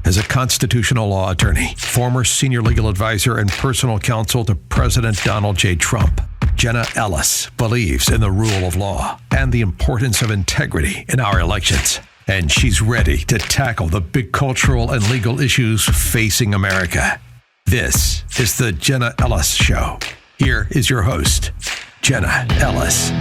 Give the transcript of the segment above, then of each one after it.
As a constitutional law attorney, former senior legal advisor, and personal counsel to President Donald J. Trump, Jenna Ellis believes in the rule of law and the importance of integrity in our elections. And she's ready to tackle the big cultural and legal issues facing America. This is the Jenna Ellis Show. Here is your host, Jenna Ellis.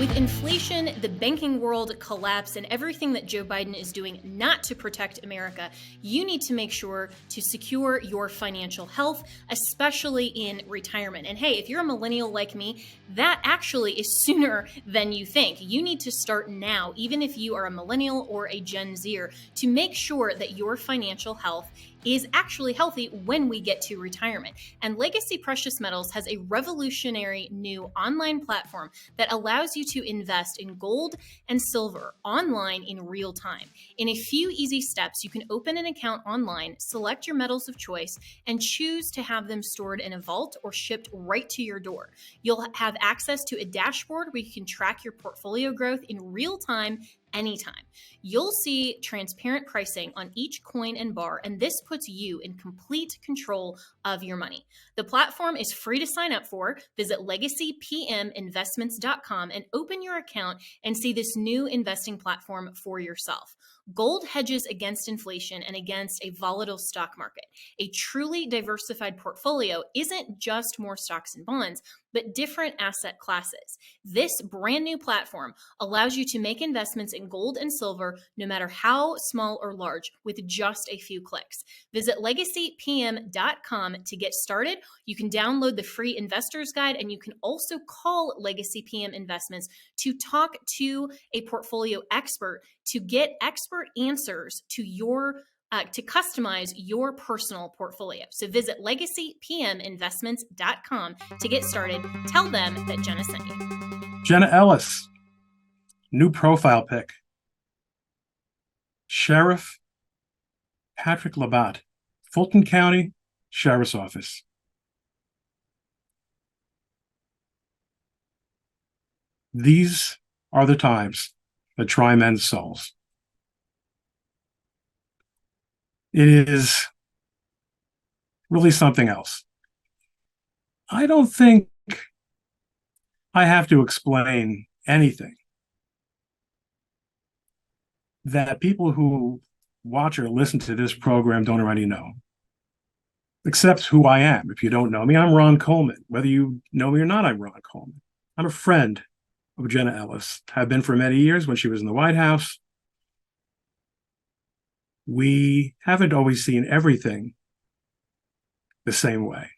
With inflation, the banking world collapse, and everything that Joe Biden is doing not to protect America, you need to make sure to secure your financial health, especially in retirement. And hey, if you're a millennial like me, that actually is sooner than you think. You need to start now, even if you are a millennial or a Gen Zer, to make sure that your financial health is actually healthy when we get to retirement. And Legacy Precious Metals has a revolutionary new online platform that allows you to invest in gold and silver online in real time. In a few easy steps, you can open an account online, select your metals of choice, and choose to have them stored in a vault or shipped right to your door. You'll have access to a dashboard where you can track your portfolio growth in real time anytime. You'll see transparent pricing on each coin and bar, and this puts you in complete control of your money. The platform is free to sign up for. Visit legacypminvestments.com and open your account and see this new investing platform for yourself. Gold hedges against inflation and against a volatile stock market. A truly diversified portfolio isn't just more stocks and bonds, but different asset classes. This brand new platform allows you to make investments in gold and silver, no matter how small or large, with just a few clicks. Visit legacypm.com to get started. You can download the free investor's guide, and you can also call Legacy PM Investments to talk to a portfolio expert to get expert answers to to customize your personal portfolio. So visit legacypminvestments.com to get started. Tell them that Jenna sent you. Jenna Ellis, new profile pic. Sheriff Patrick Labatt, Fulton County Sheriff's Office. These are the times that try men's souls. It is really something else. I don't think I have to explain anything that people who watch or listen to this program don't already know, except who I am. If you don't know me, I'm Ron Coleman. Whether you know me or not, I'm Ron Coleman. I'm a friend of Jenna Ellis. Have been for many years when she was in the White House. We haven't always seen everything the same way.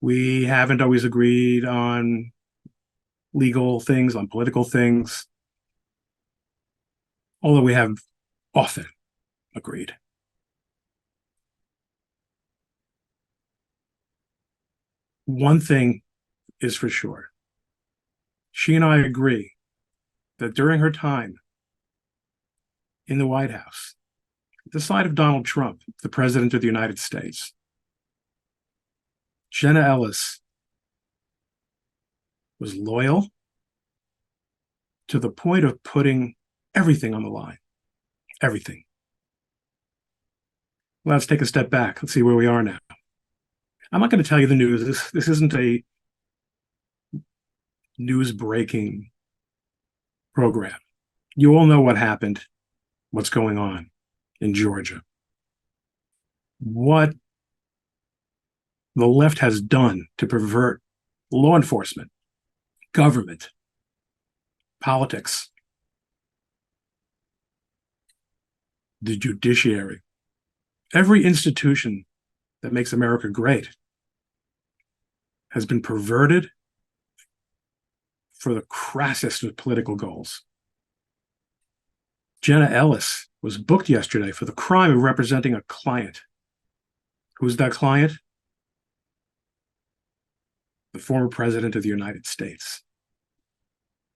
We haven't always agreed on legal things, on political things, although we have often agreed. One thing is for sure. She and I agree that during her time in the White House, at the side of Donald Trump, the President of the United States, Jenna Ellis was loyal to the point of putting everything on the line. Everything. Let's take a step back. Let's see where we are now. I'm not going to tell you the news. This isn't a news breaking program. You all know what happened, what's going on in Georgia. What the left has done to pervert law enforcement, government, politics, the judiciary, every institution that makes America great has been perverted for the crassest of political goals. Jenna Ellis was booked yesterday for the crime of representing a client. Who's that client? The former president of the United States.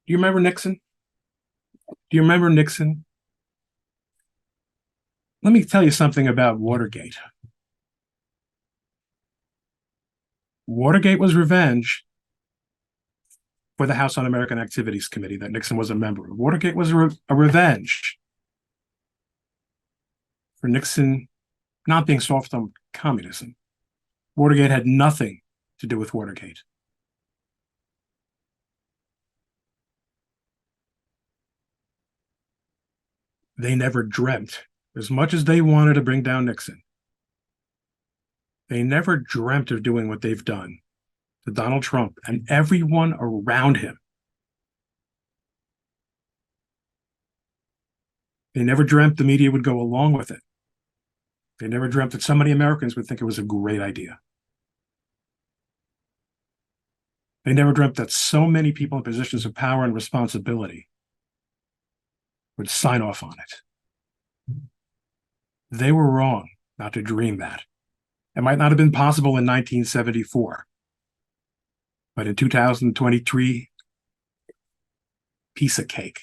Do you remember Nixon? Do you remember Nixon? Let me tell you something about Watergate. Watergate was revenge for the House Un-American Activities Committee that Nixon was a member of. Watergate was a revenge for Nixon not being soft on communism. Watergate had nothing to do with Watergate. They never dreamt, as much as they wanted to bring down Nixon, they never dreamt of doing what they've done to Donald Trump and everyone around him. They never dreamt the media would go along with it. They never dreamt that so many Americans would think it was a great idea. They never dreamt that so many people in positions of power and responsibility would sign off on it. They were wrong not to dream that. It might not have been possible in 1974, but in 2023, piece of cake.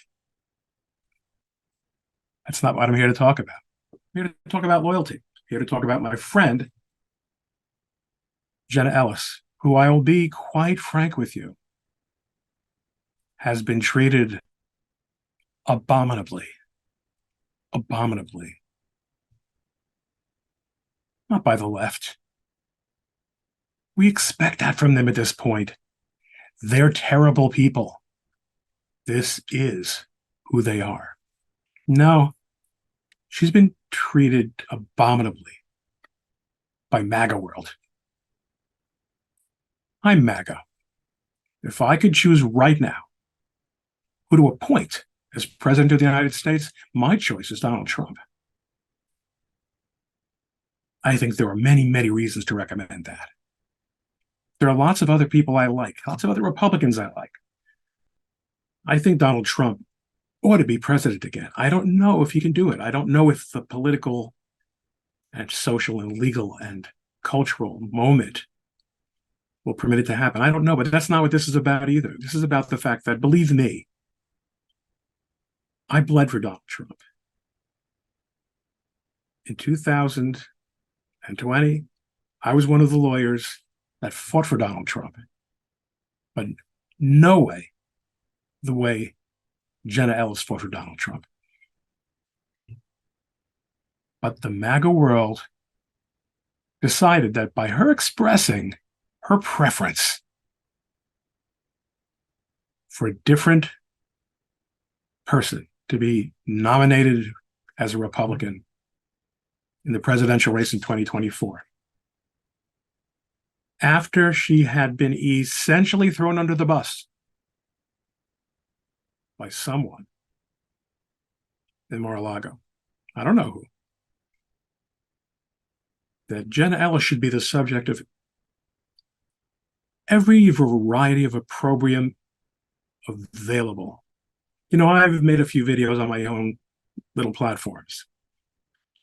That's not what I'm here to talk about. I'm here to talk about loyalty. I'm here to talk about my friend, Jenna Ellis, who I will be quite frank with you, has been treated abominably. Not by the left. We expect that from them at this point. They're terrible people. This is who they are. No, she's been treated abominably by MAGA world. I'm MAGA. If I could choose right now who to appoint as president of the United States, my choice is Donald Trump. I think there are many, many reasons to recommend that. There are lots of other people I like, lots of other Republicans I like. I think Donald Trump ought to be president again. I don't know if he can do it. I don't know if the political and social and legal and cultural moment will permit it to happen. I don't know, but that's not what this is about either. This is about the fact that, believe me, I bled for Donald Trump. In 2020, I was one of the lawyers that fought for Donald Trump. But no way the way Jenna Ellis fought for Donald Trump. But the MAGA world decided that by her expressing her preference for a different person to be nominated as a Republican in the presidential race in 2024, after she had been essentially thrown under the bus by someone in Mar-a-Lago, I don't know who, that Jenna Ellis should be the subject of every variety of opprobrium available. You know, I've made a few videos on my own little platforms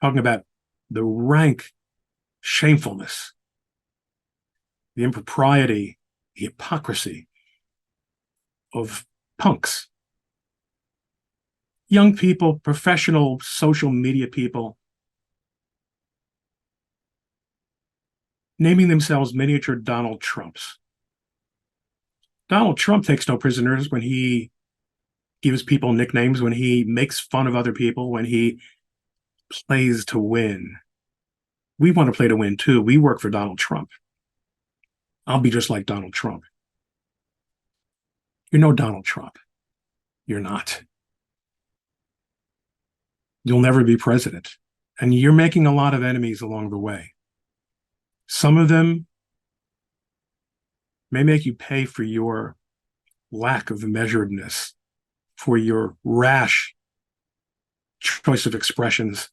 talking about the rank shamefulness, the impropriety, the hypocrisy of punks. Young people, professional social media people, naming themselves miniature Donald Trumps. Donald Trump takes no prisoners when he gives people nicknames, when he makes fun of other people, when he plays to win. We want to play to win too. We work for Donald Trump. I'll be just like Donald Trump. You're no Donald Trump. You're not. You'll never be president. And you're making a lot of enemies along the way. Some of them may make you pay for your lack of measuredness, for your rash choice of expressions,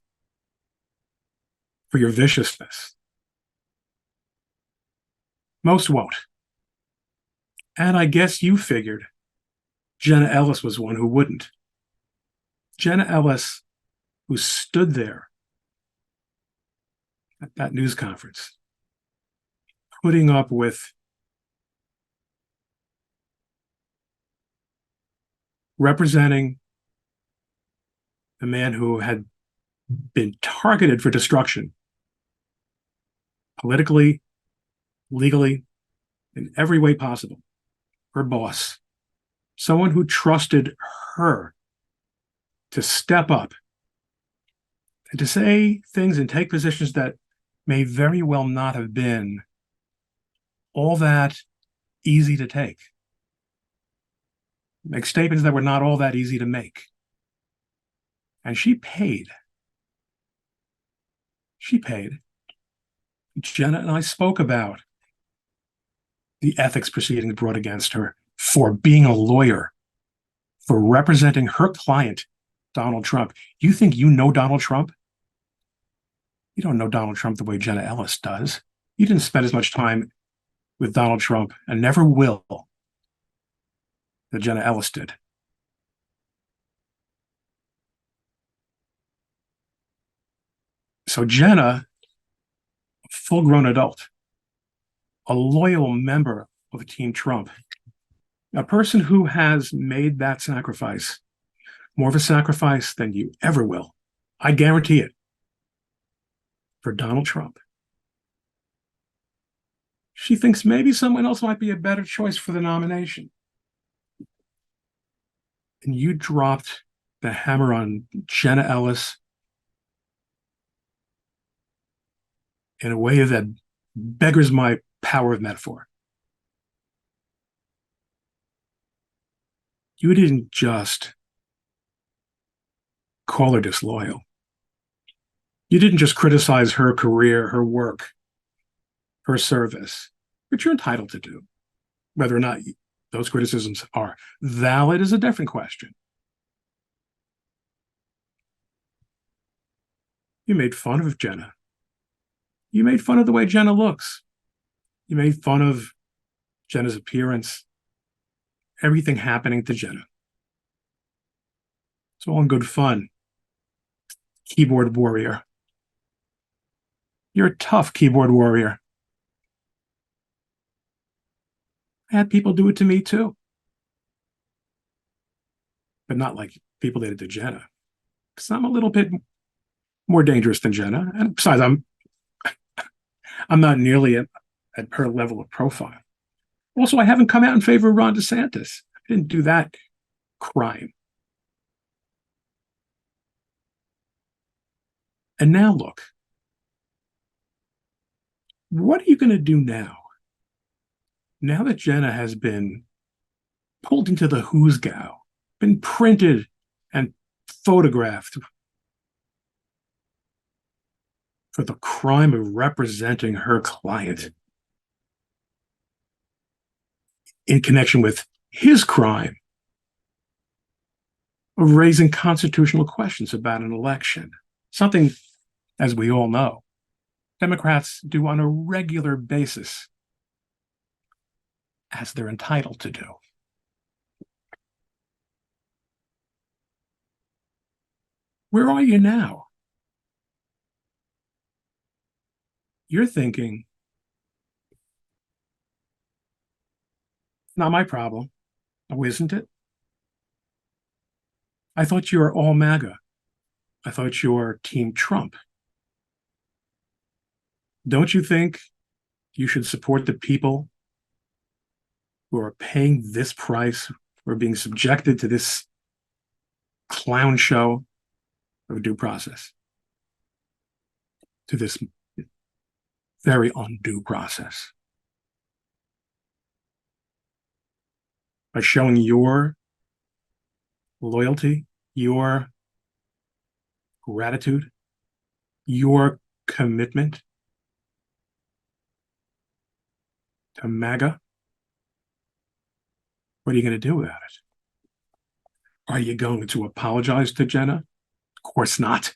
for your viciousness. Most won't. And I guess you figured Jenna Ellis was one who wouldn't. Jenna Ellis, who stood there at that news conference, putting up with representing a man who had been targeted for destruction, politically, legally, in every way possible. Her boss, someone who trusted her to step up and to say things and take positions that may very well not have been all that easy to take. Make statements that were not all that easy to make. And she paid. She paid. Jenna and I spoke about the ethics proceedings brought against her for being a lawyer, for representing her client, Donald Trump. You think you know Donald Trump? You don't know Donald Trump the way Jenna Ellis does. You didn't spend as much time with Donald Trump, and never will, that Jenna Ellis did. So Jenna, a full-grown adult, a loyal member of Team Trump, a person who has made that sacrifice, more of a sacrifice than you ever will, I guarantee it, for Donald Trump. She thinks maybe someone else might be a better choice for the nomination. And you dropped the hammer on Jenna Ellis in a way that beggars my power of metaphor. You didn't just call her disloyal. You didn't just criticize her career, her work, her service, which you're entitled to do. Whether or not those criticisms are valid is a different question. You made fun of Jenna. You made fun of the way Jenna looks. You made fun of Jenna's appearance, everything happening to Jenna. It's all in good fun. Keyboard warrior. You're a tough keyboard warrior. I had people do it to me too. But not like people did it to Jenna. Because I'm a little bit more dangerous than Jenna. And besides, I'm not nearly at her level of profile. Also, I haven't come out in favor of Ron DeSantis. I didn't do that crime. And now look. What are you going to do now? Now that Jenna has been pulled into the hoosgow, been printed and photographed for the crime of representing her client in connection with his crime of raising constitutional questions about an election, something, as we all know, Democrats do on a regular basis, as they're entitled to do. Where are you now? You're thinking, not my problem. Oh, isn't it? I thought you were all MAGA. I thought you were Team Trump. Don't you think you should support the people who are paying this price, who are being subjected to this clown show of due process, to this very undue process? By showing your loyalty, your gratitude, your commitment to MAGA, what are you going to do about it? Are you going to apologize to Jenna? Of course not.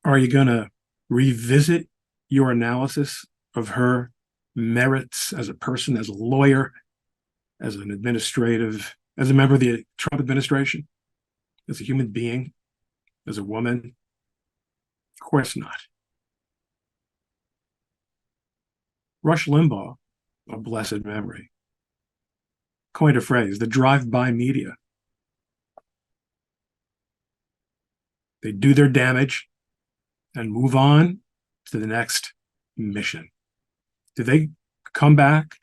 Are you going to revisit your analysis of her merits as a person, as a lawyer, as an administrative, as a member of the Trump administration, as a human being, as a woman? Of course not. Rush Limbaugh, of blessed memory, coined a phrase, the drive-by media. They do their damage and move on to the next mission. Do they come back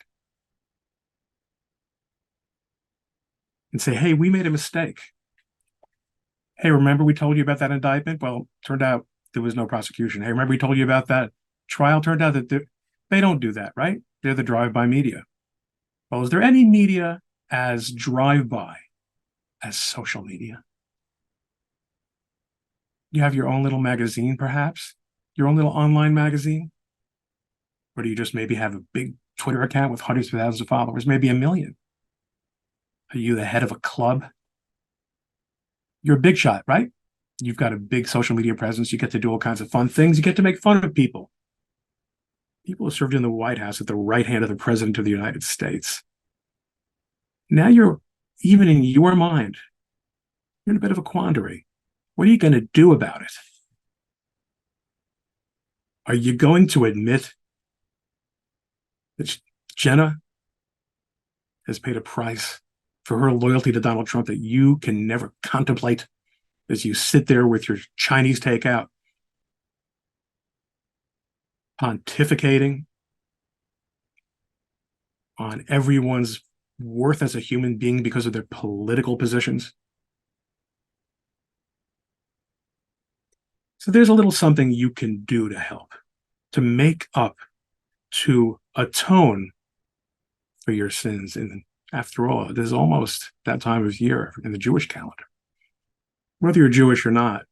and say, hey, we made a mistake? Hey, remember we told you about that indictment? Well, turned out there was no prosecution. Hey, remember we told you about that trial? Turned out that they don't do that, right? They're the drive-by media. Well, is there any media as drive-by as social media? You have your own little magazine, perhaps? Your own little online magazine? Or do you just maybe have a big Twitter account with hundreds of thousands of followers, maybe a million? Are you the head of a club? You're a big shot, right? You've got a big social media presence. You get to do all kinds of fun things. You get to make fun of people. People who served in the White House at the right hand of the President of the United States. Now you're, even in your mind, you're in a bit of a quandary. What are you going to do about it? Are you going to admit that Jenna has paid a price for her loyalty to Donald Trump that you can never contemplate as you sit there with your Chinese takeout, pontificating on everyone's worth as a human being because of their political positions? So there's a little something you can do to help, to make up, to atone for your sins. And after all, it is almost that time of year in the Jewish calendar. Whether you're Jewish or not,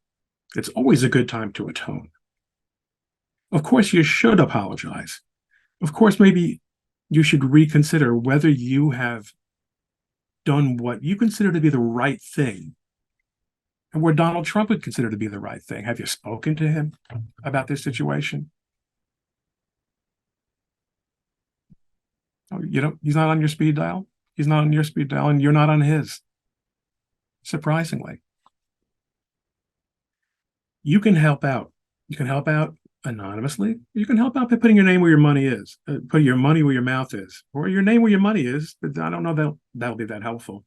it's always a good time to atone. Of course, you should apologize. Of course, maybe you should reconsider whether you have done what you consider to be the right thing and where Donald Trump would consider to be the right thing. Have you spoken to him about this situation? Oh, you don't, he's not on your speed dial. He's not on your speed dial, and you're not on his. Surprisingly, you can help out. You can help out anonymously. You can help out by putting your name where your money is, put your money where your mouth is, or your name where your money is. But I don't know that that'll be that helpful.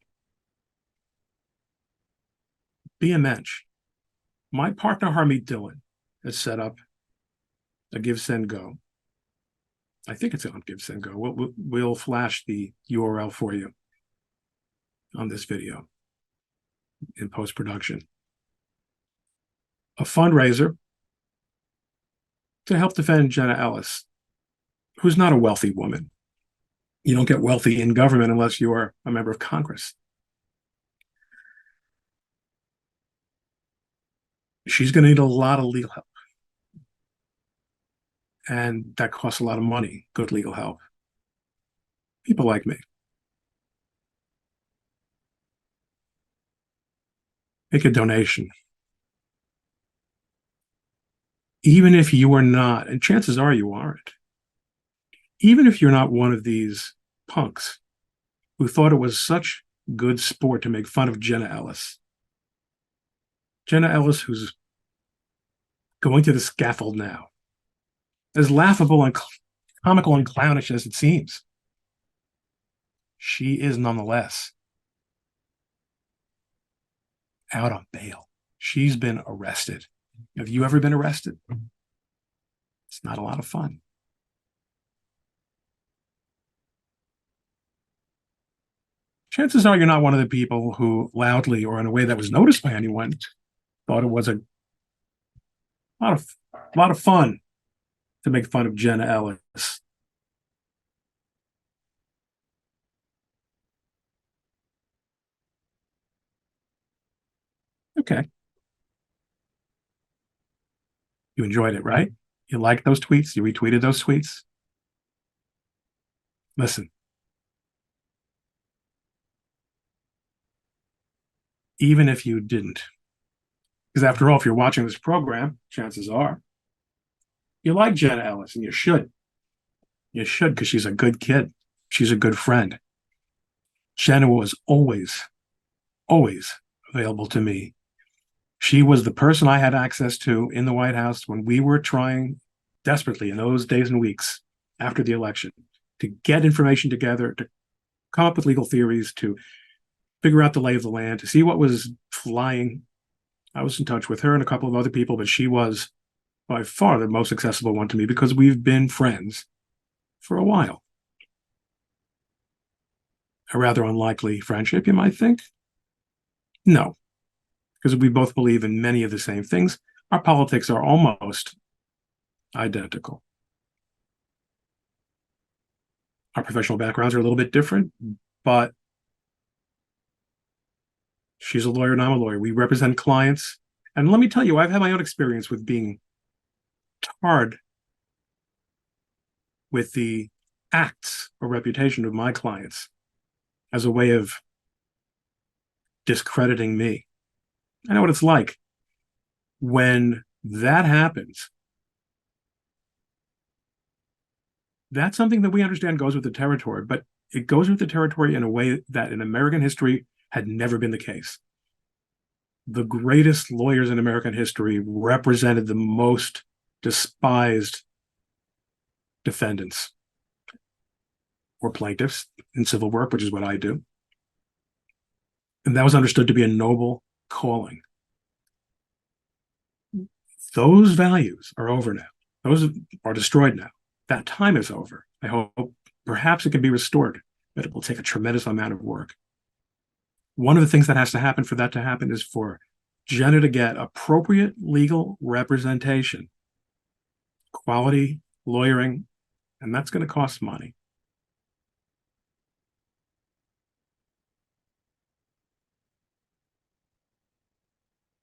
Be a mensch. My partner Harmeet Dillon has set up a Give Send Go. I think it's on Give Send Go. We'll flash the URL for you on this video in post-production. A fundraiser to help defend Jenna Ellis, who's not a wealthy woman. You don't get wealthy in government unless you are a member of Congress. She's going to need a lot of legal help. And that costs a lot of money, good legal help. People like me. Make a donation. Even if you are not, and chances are you aren't, even if you're not one of these punks who thought it was such good sport to make fun of Jenna Ellis. Jenna Ellis, who's going to the scaffold now, as laughable and comical and clownish as it seems, she is nonetheless out on bail. She's been arrested. Have you ever been arrested? It's not a lot of fun. Chances are you're not one of the people who loudly or in a way that was noticed by anyone thought it was a lot of fun to make fun of Jenna Ellis. Okay. You enjoyed it, right? You liked those tweets? You retweeted those tweets? Listen. Even if you didn't, because after all, if you're watching this program, chances are you like Jenna Ellis, and you should. You should, because she's a good kid. She's a good friend. Jenna was always available to me. She was the person I had access to in the White House when we were trying desperately in those days and weeks after the election to get information together, to come up with legal theories, to figure out the lay of the land, to see what was flying. I was in touch with her and a couple of other people, but she was by far the most accessible one to me because we've been friends for a while. A rather unlikely friendship, you might think. No. because we both believe in many of the same things. Our politics are almost identical. Our professional backgrounds are a little bit different, but she's a lawyer and I'm a lawyer. We represent clients. And let me tell you, I've had my own experience with being tarred with the acts or reputation of my clients as a way of discrediting me. I know what it's like. When that happens, that's something that we understand goes with the territory, but it goes with the territory in a way that in American history had never been the case. The greatest lawyers in American history represented the most despised defendants or plaintiffs in civil work, which is what I do. And that was understood to be a noble calling. Those values are over now. Those are destroyed now. That time is over. I hope perhaps it can be restored, but it will take a tremendous amount of work. One of the things that has to happen for that to happen is for Jenna to get appropriate legal representation, quality lawyering, and that's going to cost money.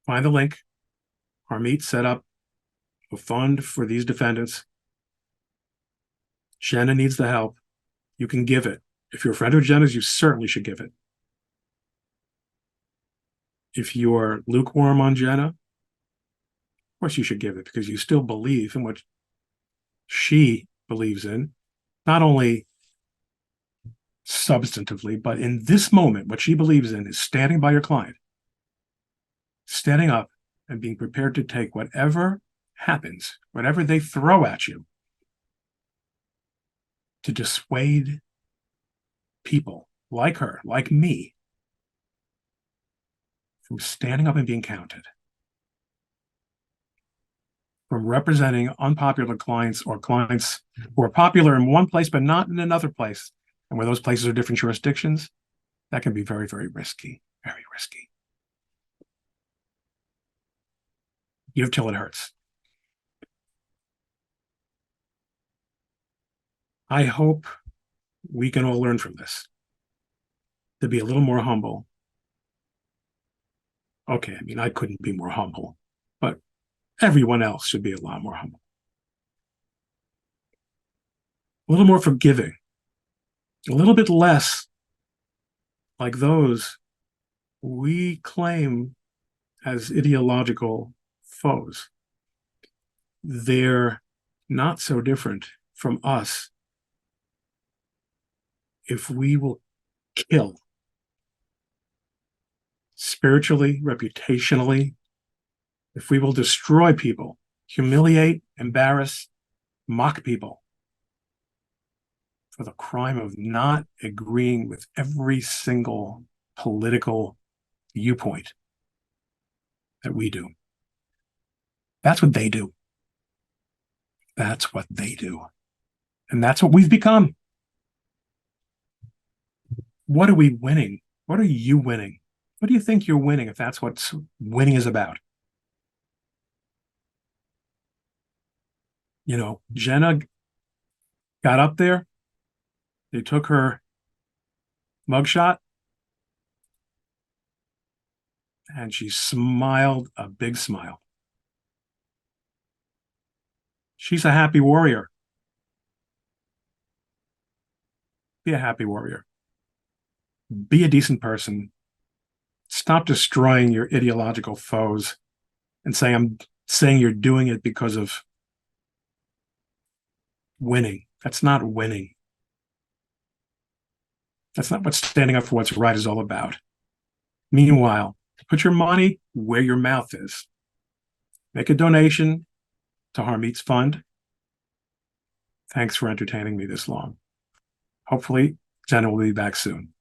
Find the link. Harmeet set up a fund for these defendants. Jenna needs the help. You can give it. If you're a friend of Jenna's, you certainly should give it. If you're lukewarm on Jenna, of course you should give it because you still believe in what she believes in, not only substantively, but in this moment, what she believes in is standing by your client, standing up and being prepared to take whatever happens, whatever they throw at you, to dissuade people like her, like me, from standing up and being counted, from representing unpopular clients or clients who are popular in one place but not in another place, and where those places are different jurisdictions. That can be very, very risky, very risky. Give till it hurts. I hope we can all learn from this, to be a little more humble. Okay, I mean, I couldn't be more humble, but everyone else should be a lot more humble. A little more forgiving, a little bit less like those we claim as ideological foes. They're not so different from us if we will kill spiritually, reputationally, if we will destroy people, humiliate, embarrass, mock people for the crime of not agreeing with every single political viewpoint that we do. That's what they do. That's what they do. And that's what we've become. What are we winning? What are you winning? What do you think you're winning if that's what winning is about? You know, Jenna got up there. They took her mugshot. And she smiled a big smile. She's a happy warrior. Be a happy warrior. Be a decent person. Stop destroying your ideological foes and I'm saying you're doing it because of winning. That's not winning. That's not what standing up for what's right is all about. Meanwhile, put your money where your mouth is. Make a donation to Harmeet's fund. Thanks for entertaining me this long. Hopefully, Jenna will be back soon.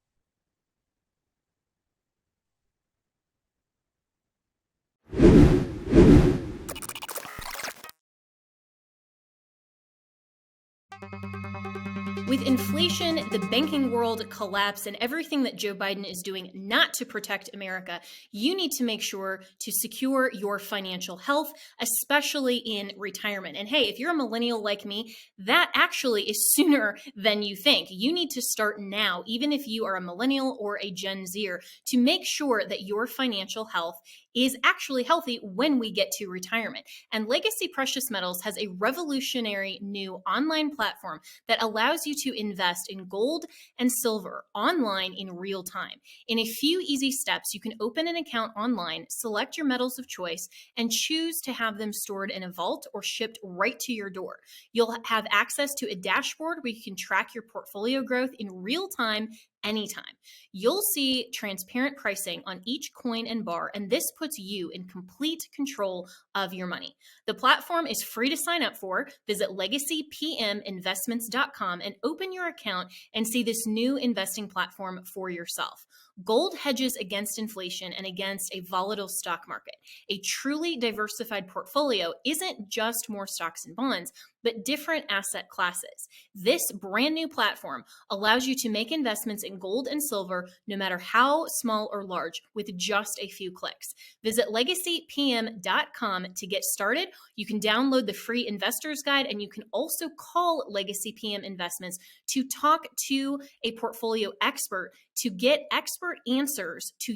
With inflation, the banking world collapse, and everything that Joe Biden is doing not to protect America, you need to make sure to secure your financial health, especially in retirement. And hey, if you're a millennial like me, that actually is sooner than you think. You need to start now, even if you are a millennial or a Gen Zer, to make sure that your financial health is actually healthy when we get to retirement. And Legacy Precious Metals has a revolutionary new online platform that allows you to invest in gold and silver online in real time. In a few easy steps, you can open an account online, select your metals of choice, and choose to have them stored in a vault or shipped right to your door. You'll have access to a dashboard where you can track your portfolio growth in real time anytime. You'll see transparent pricing on each coin and bar, and this puts you in complete control of your money. The platform is free to sign up for. Visit legacypminvestments.com and open your account and see this new investing platform for yourself. Gold hedges against inflation and against a volatile stock market. A truly diversified portfolio isn't just more stocks and bonds, but different asset classes. This brand new platform allows you to make investments in gold and silver, no matter how small or large, with just a few clicks. Visit legacypm.com to get started. You can download the free investor's guide, and you can also call Legacy PM Investments to talk to a portfolio expert to get expert answers to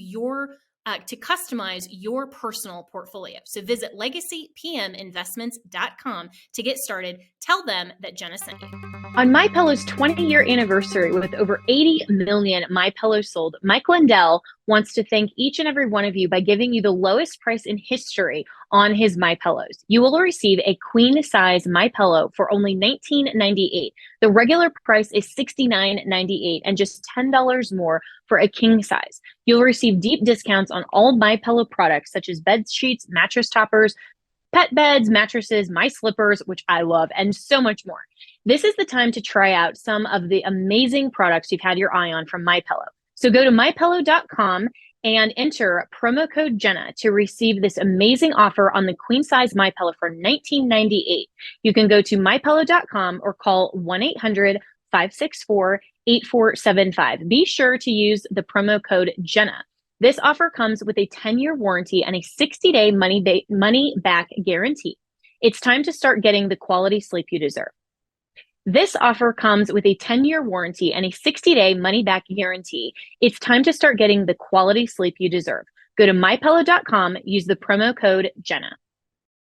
to customize your personal portfolio. So visit legacypminvestments.com to get started. Tell them that Jenna sent you. On MyPillow's 20-year anniversary with over 80 million MyPillows sold, Mike Lindell wants to thank each and every one of you by giving you the lowest price in history on his MyPillows. You will receive a queen-size MyPillow for only $19.98. The regular price is $69.98 and just $10 more for a king size. You'll receive deep discounts on all MyPillow products such as bed sheets, mattress toppers, pet beds, mattresses, my slippers, which I love, and so much more. This is the time to try out some of the amazing products you've had your eye on from MyPillow. So go to mypillow.com and enter promo code Jenna to receive this amazing offer on the queen size MyPillow for $19.98. You can go to mypillow.com or call 1-800-564-8475. Be sure to use the promo code Jenna. This offer comes with a 10-year warranty and a 60-day money-back guarantee. It's time to start getting the quality sleep you deserve. This offer comes with a 10-year warranty and a 60-day money-back guarantee. It's time to start getting the quality sleep you deserve. Go to mypillow.com, use the promo code Jenna.